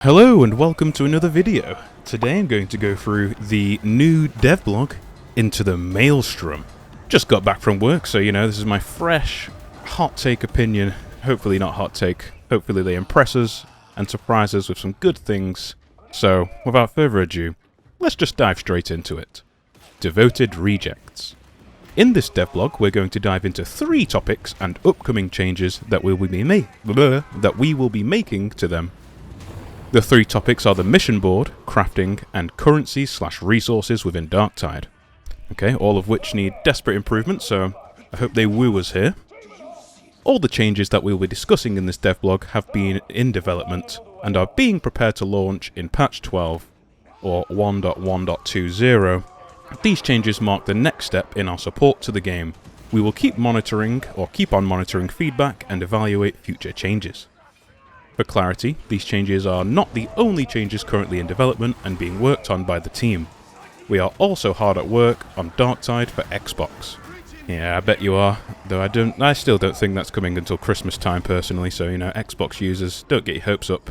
Hello and welcome to another video. Today I'm going to go through the new devlog into the Maelstrom. Just got back from work, so you know, this is my fresh, hot take opinion. Hopefully not hot take, hopefully they impress us and surprise us with some good things. So, without further ado, let's just dive straight into it. Devoted Rejects. In this devlog, we're going to dive into 3 topics and upcoming changes that we will be making to them. The 3 topics are the mission board, crafting, and currencies/resources within Darktide. Okay, all of which need desperate improvement, so I hope they woo us here. All the changes that we'll be discussing in this devlog have been in development and are being prepared to launch in patch 12 or 1.1.20. These changes mark the next step in our support to the game. We will keep on monitoring feedback and evaluate future changes. For clarity, these changes are not the only changes currently in development and being worked on by the team. We are also hard at work on Darktide for Xbox. Yeah, I bet you are, though I still don't think that's coming until Christmas time personally, so you know, Xbox users, don't get your hopes up.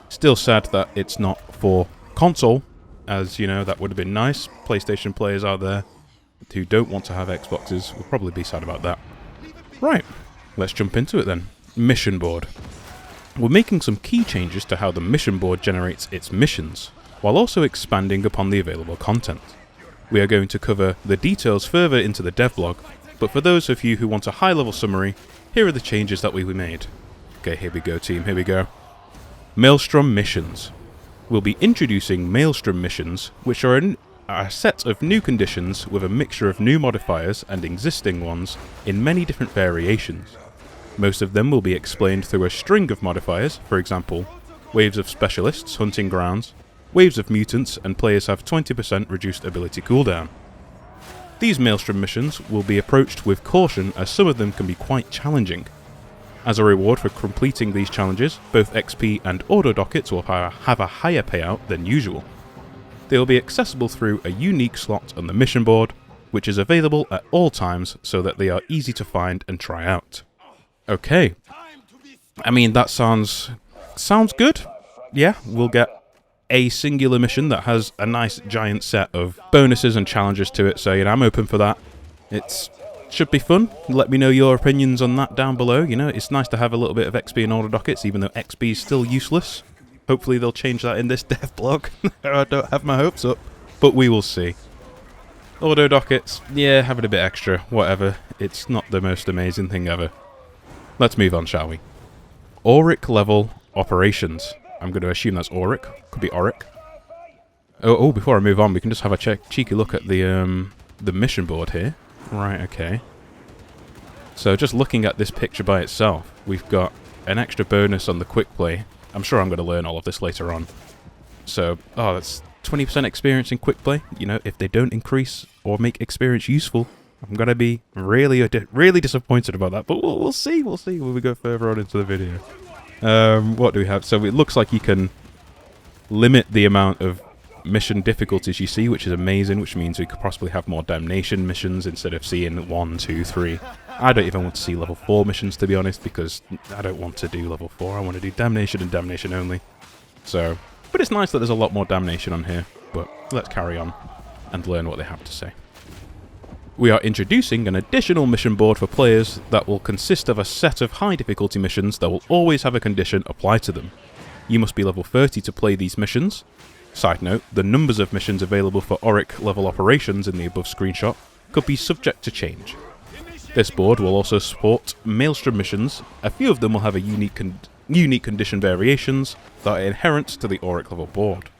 Still sad that it's not for console, as you know, that would have been nice. PlayStation players out there who don't want to have Xboxes will probably be sad about that. Right, let's jump into it then. Mission board. We're making some key changes to how the mission board generates its missions, while also expanding upon the available content. We are going to cover the details further into the devlog, but for those of you who want a high-level summary, here are the changes that we made. Okay, here we go team, here we go. Maelstrom missions. We'll be introducing Maelstrom missions, which are a set of new conditions with a mixture of new modifiers and existing ones in many different variations. Most of them will be explained through a string of modifiers, for example, waves of specialists, hunting grounds, waves of mutants, and players have 20% reduced ability cooldown. These Maelstrom missions will be approached with caution as some of them can be quite challenging. As a reward for completing these challenges, both XP and auto dockets will have a higher payout than usual. They will be accessible through a unique slot on the mission board, which is available at all times so that they are easy to find and try out. Okay, I mean that sounds good. Yeah, we'll get a singular mission that has a nice giant set of bonuses and challenges to it, so you know, I'm open for that. It should be fun. Let me know your opinions on that down below. You know, it's nice to have a little bit of XP and auto dockets, even though XP is still useless. Hopefully they'll change that in this devlog. I don't have my hopes up, but we will see. Auto dockets, yeah, having a bit extra, whatever. It's not the most amazing thing ever. Let's move on, shall we? Auric level operations. I'm going to assume that's Auric. Could be Auric. Oh, before I move on, we can just have a cheeky look at the mission board here. Right, okay. So just looking at this picture by itself, we've got an extra bonus on the quick play. I'm sure I'm going to learn all of this later on. So, that's 20% experience in quick play. You know, if they don't increase or make experience useful, I'm going to be really disappointed about that, but we'll see when we go further on into the video. What do we have? So it looks like you can limit the amount of mission difficulties you see, which is amazing, which means we could possibly have more Damnation missions instead of seeing 1, 2, 3. I don't even want to see level 4 missions, to be honest, because I don't want to do level 4. I want to do Damnation and Damnation only. So, but it's nice that there's a lot more Damnation on here, but let's carry on and learn what they have to say. We are introducing an additional mission board for players that will consist of a set of high difficulty missions that will always have a condition applied to them. You must be level 30 to play these missions. Side note, the numbers of missions available for Auric level operations in the above screenshot could be subject to change. This board will also support Maelstrom missions. A few of them will have a unique condition variations that are inherent to the Auric level board.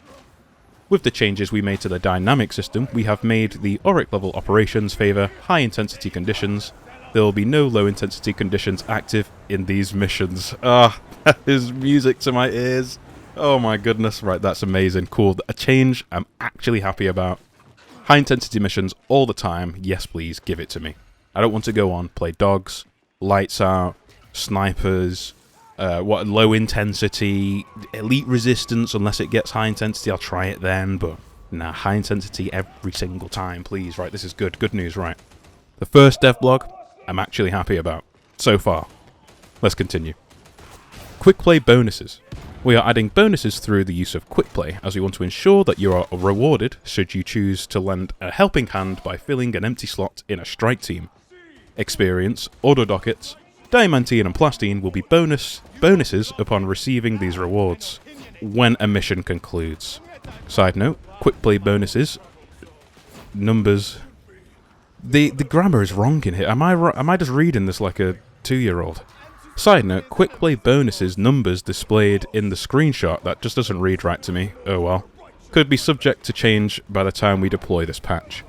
With the changes we made to the dynamic system, we have made the Auric level operations favour high intensity conditions. There will be no low intensity conditions active in these missions. That is music to my ears. Oh my goodness, right, that's amazing, cool. A change I'm actually happy about. High intensity missions all the time, yes please, give it to me. I don't want to go on, play dogs, lights out, snipers, low intensity, elite resistance, unless it gets high intensity, I'll try it then, but nah, high intensity every single time, please, right, this is good news, right. The first devlog, I'm actually happy about, so far. Let's continue. Quick play bonuses. We are adding bonuses through the use of quick play, as we want to ensure that you are rewarded should you choose to lend a helping hand by filling an empty slot in a strike team. Experience, order dockets, diamantine and plastine will be bonuses upon receiving these rewards when a mission concludes. Side note, quick play bonuses, numbers... The grammar is wrong in here. Am I just reading this like a 2-year-old? Side note, quick play bonuses numbers displayed in the screenshot, that just doesn't read right to me. Oh well. Could be subject to change by the time we deploy this patch.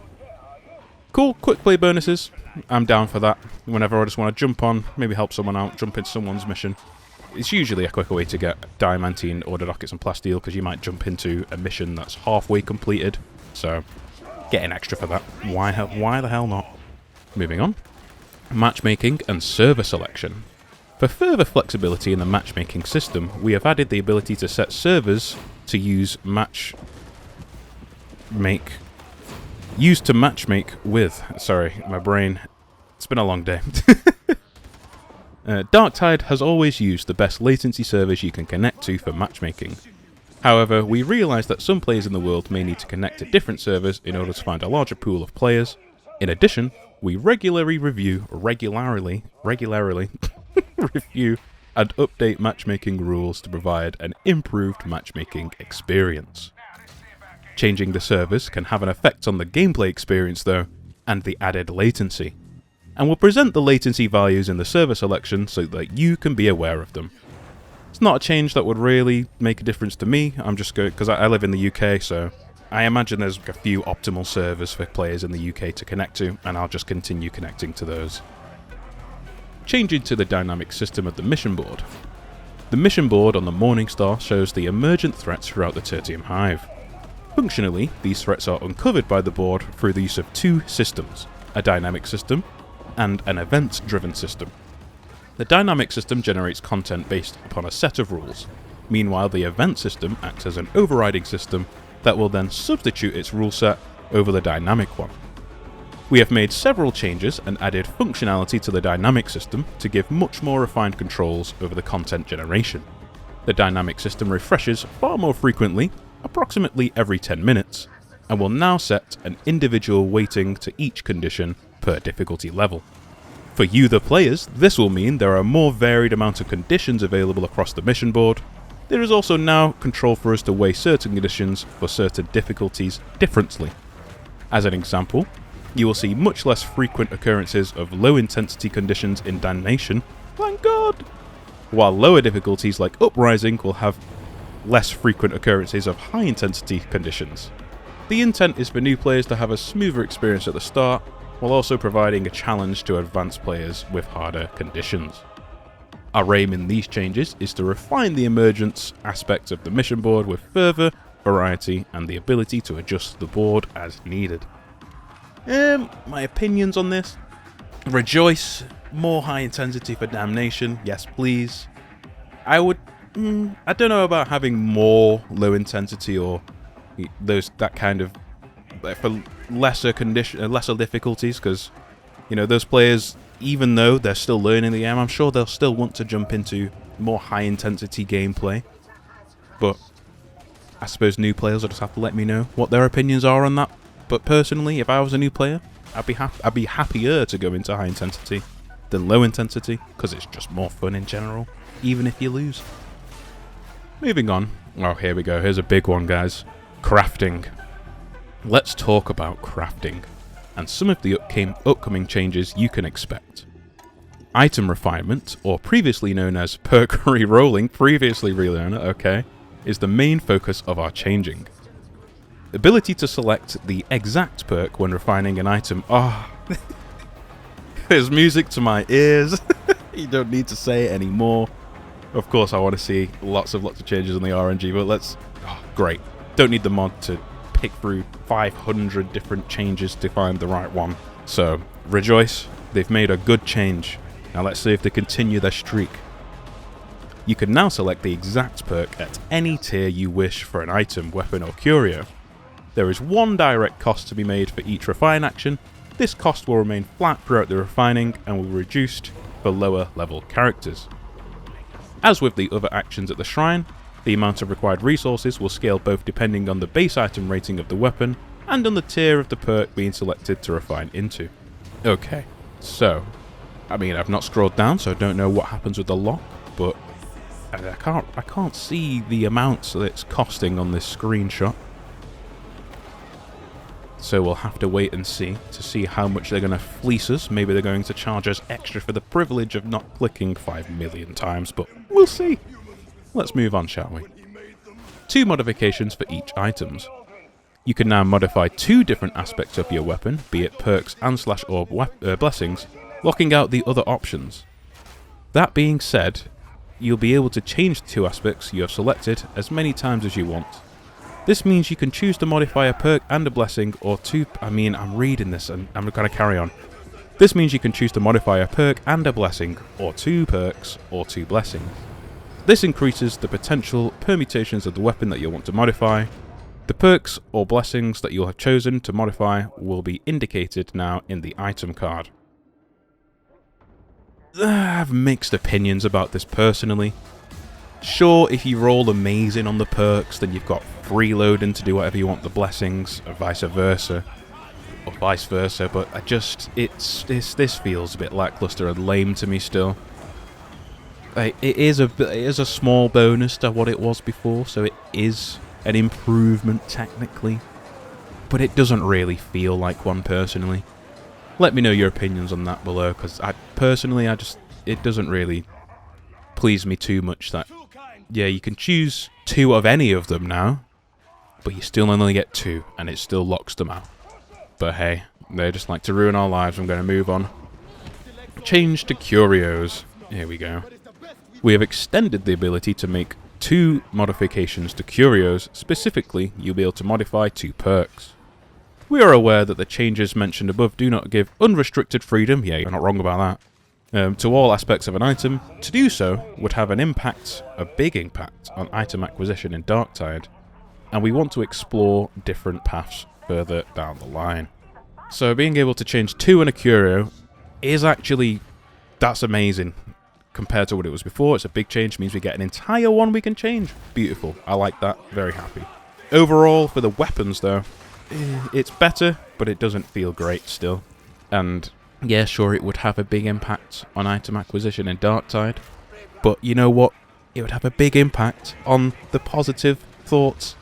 Cool, quick play bonuses. I'm down for that. Whenever I just want to jump on, maybe help someone out, jump into someone's mission. It's usually a quicker way to get diamantine, order dockets and plasteel, because you might jump into a mission that's halfway completed. So, get an extra for that. Why the hell not? Moving on. Matchmaking and server selection. For further flexibility in the matchmaking system, we have added the ability to set servers to use to matchmake with. Sorry, my brain. It's been a long day. Darktide has always used the best latency servers you can connect to for matchmaking. However, we realise that some players in the world may need to connect to different servers in order to find a larger pool of players. In addition, we regularly review and update matchmaking rules to provide an improved matchmaking experience. Changing the servers can have an effect on the gameplay experience though, and the added latency. And we'll present the latency values in the server selection so that you can be aware of them. It's not a change that would really make a difference to me. I'm just going because I live in the UK, so I imagine there's a few optimal servers for players in the UK to connect to, and I'll just continue connecting to those. Changing to the dynamic system of the mission board. The mission board on the Morningstar shows the emergent threats throughout the Tertium Hive. Functionally, these threats are uncovered by the board through the use of two systems, a dynamic system and an event-driven system. The dynamic system generates content based upon a set of rules. Meanwhile, the event system acts as an overriding system that will then substitute its rule set over the dynamic one. We have made several changes and added functionality to the dynamic system to give much more refined controls over the content generation. The dynamic system refreshes far more frequently, approximately every 10 minutes, and will now set an individual weighting to each condition per difficulty level. For you, the players, this will mean there are a more varied amount of conditions available across the mission board. There is also now control for us to weigh certain conditions for certain difficulties differently. As an example, you will see much less frequent occurrences of low intensity conditions in Damnation, thank God, while lower difficulties like Uprising will have less frequent occurrences of high intensity conditions. The intent is for new players to have a smoother experience at the start, while also providing a challenge to advanced players with harder conditions. Our aim in these changes is to refine the emergence aspects of the mission board with further variety and the ability to adjust the board as needed. My opinions on this. Rejoice. More high intensity for Damnation. Yes, please. I don't know about having more low intensity or that kind of for lesser difficulties, because those players, even though they're still learning the game, I'm sure they'll still want to jump into more high intensity gameplay. But I suppose new players will just have to let me know what their opinions are on that. But personally, if I was a new player, I'd be happier to go into high intensity than low intensity, because it's just more fun in general, even if you lose. Moving on. Oh, here we go. Here's a big one, guys. Crafting. Let's talk about crafting, and some of the upcoming changes you can expect. Item refinement, or previously known as perk re-rolling, is the main focus of our changing. Ability to select the exact perk when refining an item. There's music to my ears. You don't need to say it anymore. Of course, I want to see lots of changes in the RNG, but great. Don't need the mod to pick through 500 different changes to find the right one. So, rejoice. They've made a good change. Now let's see if they continue their streak. You can now select the exact perk at any tier you wish for an item, weapon, or curio. There is one direct cost to be made for each refine action. This cost will remain flat throughout the refining and will be reduced for lower level characters. As with the other actions at the shrine, The amount of required resources will scale both depending on the base item rating of the weapon and on the tier of the perk being selected to refine into. Okay, so, I mean, I've not scrolled down, so I don't know what happens with the lock, but I can't see the amounts that it's costing on this screenshot. So we'll have to wait and see to see how much they're going to fleece us. Maybe they're going to charge us extra for the privilege of not clicking 5 million times, but we'll see. Let's move on, shall we? 2 modifications for each items. You can now modify 2 different aspects of your weapon, be it perks and /orb blessings, locking out the other options. That being said, you'll be able to change the 2 aspects you have selected as many times as you want. This means you can choose to modify a perk and a blessing, or 2... I'm reading this and I'm going to carry on. This means you can choose to modify a perk and a blessing, or 2 perks, or 2 blessings. This increases the potential permutations of the weapon that you'll want to modify. The perks or blessings that you'll have chosen to modify will be indicated now in the item card. I have mixed opinions about this personally. Sure, if you roll amazing on the perks, then you've got freeloading to do whatever you want with the blessings, or vice versa, but this feels a bit lackluster and lame to me still. It is a small bonus to what it was before, so it is an improvement technically, but it doesn't really feel like one personally. Let me know your opinions on that below, because it doesn't really please me too much that, yeah, you can choose 2 of any of them now, but you still only get 2, and it still locks them out. But hey, they just like to ruin our lives. I'm going to move on. Change to curios. Here we go. We have extended the ability to make 2 modifications to curios. Specifically, you'll be able to modify 2 perks. We are aware that the changes mentioned above do not give unrestricted freedom, yeah, you're not wrong about that, to all aspects of an item. To do so would have a big impact on item acquisition in Darktide, and we want to explore different paths further down the line. So being able to change 2 in a curio is actually, that's amazing. Compared to what it was before, it's a big change, means we get an entire one we can change. Beautiful, I like that, very happy. Overall, for the weapons though, it's better, but it doesn't feel great still. And yeah, sure, it would have a big impact on item acquisition in Darktide, but you know what? It would have a big impact on the positive thoughts.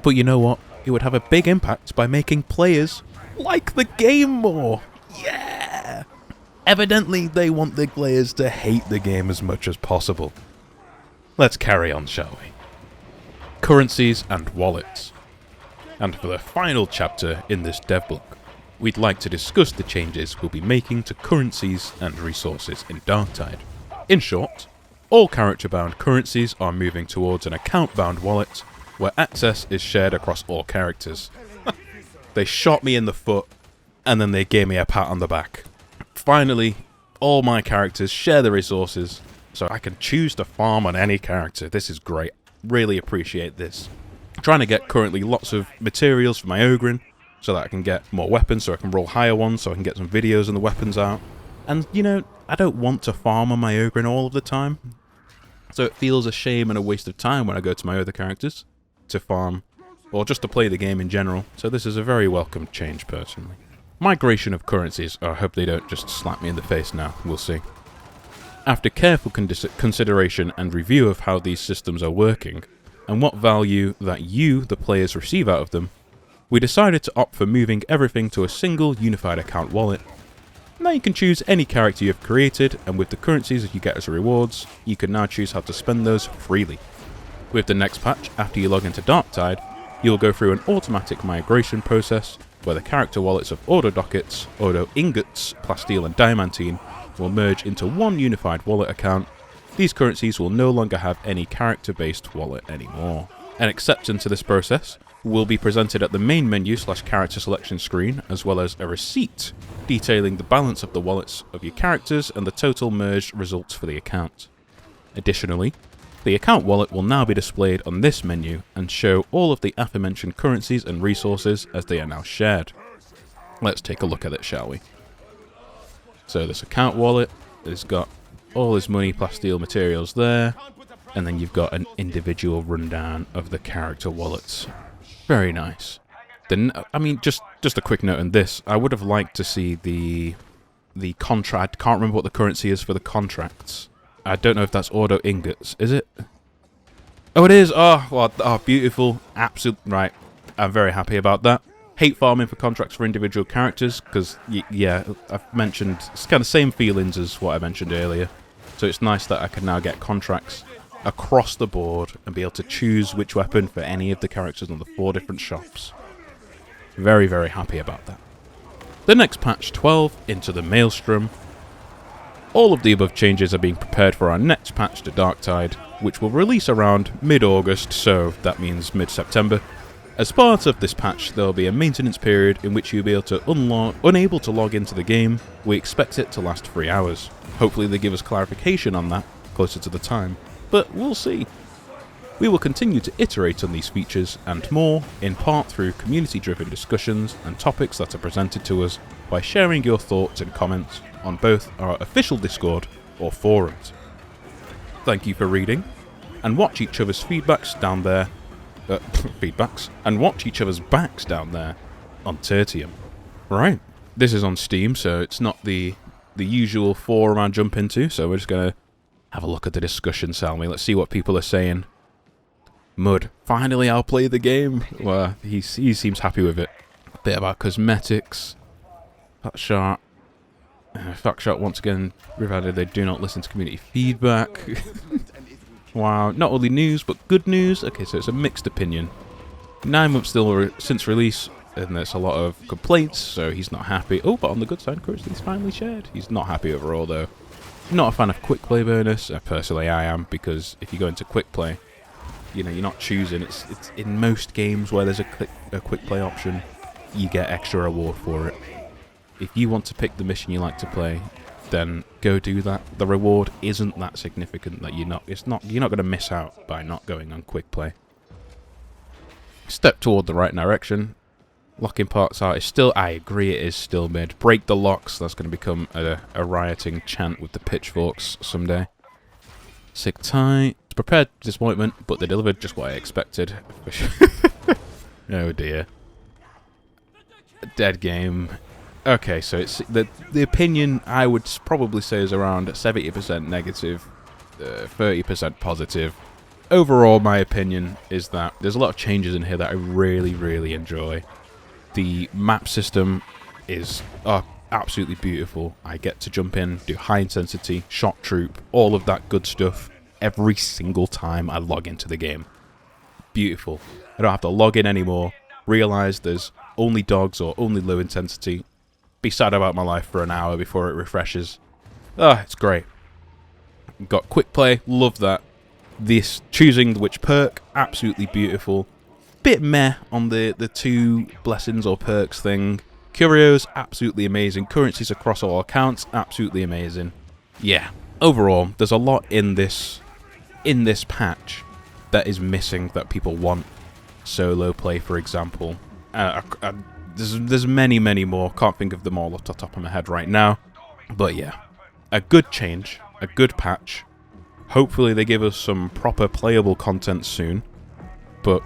But you know what? It would have a big impact by making players like the game more. Yeah! Evidently, they want the players to hate the game as much as possible. Let's carry on, shall we? Currencies and wallets. And for the final chapter in this devblock, we'd like to discuss the changes we'll be making to currencies and resources in Darktide. In short, all character-bound currencies are moving towards an account-bound wallet, where access is shared across all characters. They shot me in the foot, and then they gave me a pat on the back. Finally, all my characters share the resources, so I can choose to farm on any character. This is great. Really appreciate this. I'm trying to get currently lots of materials for my Ogrin, so that I can get more weapons, so I can roll higher ones, so I can get some videos and the weapons out. And, you know, I don't want to farm on my Ogrin all of the time, so it feels a shame and a waste of time when I go to my other characters to farm, or just to play the game in general, so this is a very welcome change personally. Migration of currencies. I hope they don't just slap me in the face now, we'll see. After careful consideration and review of how these systems are working, and what value that you, the players, receive out of them, we decided to opt for moving everything to a single unified account wallet. Now you can choose any character you have created, and with the currencies that you get as rewards, you can now choose how to spend those freely. With the next patch, after you log into Darktide, you'll go through an automatic migration process where the character wallets of Ordo Dockets, Ordo Ingots, Plasteel and Diamantine will merge into one unified wallet account. These currencies will no longer have any character-based wallet anymore. An acceptance to this process will be presented at the main menu / character selection screen, as well as a receipt detailing the balance of the wallets of your characters and the total merged results for the account. Additionally, the account wallet will now be displayed on this menu and show all of the aforementioned currencies and resources as they are now shared. Let's take a look at it, shall we? So this account wallet has got all his money, plasteel materials there. And then you've got an individual rundown of the character wallets. Very nice. Then, I mean, just a quick note on this. I would have liked to see the contract. Can't remember what the currency is for the contracts. I don't know if that's auto ingots. Is it? Oh, it is. Oh, well, oh, beautiful. Absolute right. I'm very happy about that. Hate farming for contracts for individual characters because, yeah, I've mentioned it's kind of same feelings as what I mentioned earlier. So it's nice that I can now get contracts across the board and be able to choose which weapon for any of the characters on the 4 different shops. Very, very happy about that. The next patch, 12, into the Maelstrom. All of the above changes are being prepared for our next patch to Darktide, which will release around mid-August, so that means mid-September. As part of this patch, there will be a maintenance period in which you'll be able to unable to log into the game. We expect it to last 3 hours. Hopefully they give us clarification on that closer to the time, but we'll see. We will continue to iterate on these features and more, in part through community-driven discussions and topics that are presented to us by sharing your thoughts and comments on both our official Discord or forums. Thank you for reading, and watch each other's feedbacks down there. And watch each other's backs down there on Tertium. Right, this is on Steam, so it's not the usual forum I jump into, so we're just going to have a look at the discussion, Salmi. Let's see what people are saying. Mud, finally I'll play the game. Well, he seems happy with it. A bit about cosmetics. Fatshark. Fatshark once again revealed they do not listen to community feedback. Wow, not only news, but good news. Okay, so it's a mixed opinion. 9 months still since release, and there's a lot of complaints, so he's not happy. Oh, but on the good side, currency's finally shared. He's not happy overall, though. Not a fan of quick play bonus. Personally, I am, because if you go into quick play, you know, you're not choosing. It's in most games where there's a quick play option, you get extra reward for it. If you want to pick the mission you like to play, then go do that. The reward isn't that significant that you're not going to miss out by not going on quick play. Step toward the right direction. Locking parts out is still, I agree, it is still mid. Break the locks, that's going to become a rioting chant with the pitchforks someday. Sick tight. Prepared disappointment, but they delivered just what I expected. Oh dear. Dead game. Okay, so it's the opinion I would probably say is around 70% negative, 30% positive. Overall, my opinion is that there's a lot of changes in here that I really, really enjoy. The map system is absolutely beautiful. I get to jump in, do high intensity, shock troop, all of that good stuff every single time I log into the game. Beautiful. I don't have to log in anymore, realize there's only dogs or only low intensity, be sad about my life for an hour before it refreshes. It's great. Got quick play, love that. This choosing which perk, absolutely beautiful. Bit meh on the 2 blessings or perks thing. Curios, absolutely amazing. Currencies across all accounts, absolutely amazing. Yeah, overall, there's a lot in this patch that is missing that people want. Solo play, for example. There's many, many more. Can't think of them all off the top of my head right now. But yeah, a good change, a good patch. Hopefully they give us some proper playable content soon. But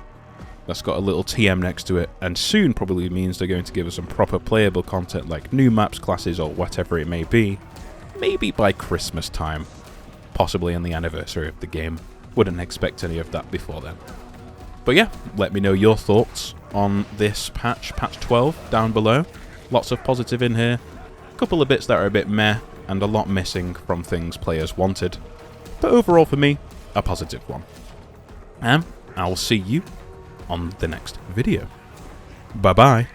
that's got a little TM next to it. And soon probably means they're going to give us some proper playable content like new maps, classes, or whatever it may be. Maybe by Christmas time. Possibly on the anniversary of the game. Wouldn't expect any of that before then. But yeah, let me know your thoughts on this patch 12, down below. Lots of positive in here. A couple of bits that are a bit meh, and a lot missing from things players wanted. But overall for me, a positive one. And I will see you on the next video. Bye bye.